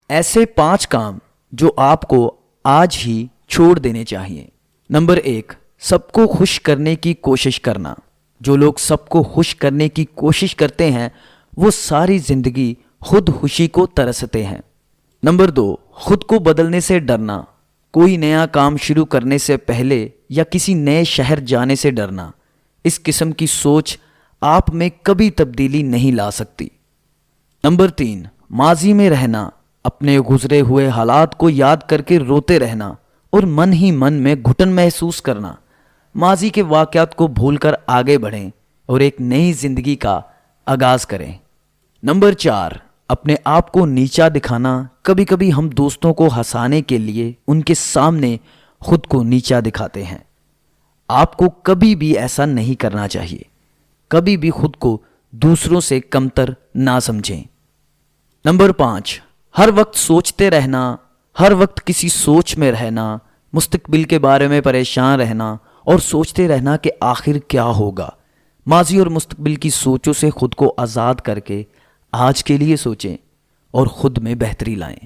ایسے 5 کام جو آپ کو آج ہی چھوڑ دینے چاہیے۔ نمبر 1، سب کو خوش کرنے کی کوشش کرنا۔ جو لوگ سب کو خوش کرنے کی کوشش کرتے ہیں وہ ساری زندگی خود خوشی کو ترستے ہیں۔ نمبر 2، خود کو بدلنے سے ڈرنا۔ کوئی نیا کام شروع کرنے سے پہلے یا کسی نئے شہر جانے سے ڈرنا۔ اس قسم کی سوچ آپ میں کبھی تبدیلی نہیں لا سکتی۔ نمبر 3، ماضی میں رہنا۔ اپنے گزرے ہوئے حالات کو یاد کر کے روتے رہنا اور من ہی من میں گھٹن محسوس کرنا۔ ماضی کے واقعات کو بھول کر آگے بڑھیں اور ایک نئی زندگی کا آغاز کریں۔ نمبر 4، اپنے آپ کو نیچا دکھانا۔ کبھی کبھی ہم دوستوں کو ہنسانے کے لیے ان کے سامنے خود کو نیچا دکھاتے ہیں۔ آپ کو کبھی بھی ایسا نہیں کرنا چاہیے۔ کبھی بھی خود کو دوسروں سے کمتر نہ سمجھیں۔ نمبر 5، ہر وقت سوچتے رہنا، ہر وقت کسی سوچ میں رہنا، مستقبل کے بارے میں پریشان رہنا اور سوچتے رہنا کہ آخر کیا ہوگا۔ ماضی اور مستقبل کی سوچوں سے خود کو آزاد کر کے آج کے لیے سوچیں اور خود میں بہتری لائیں۔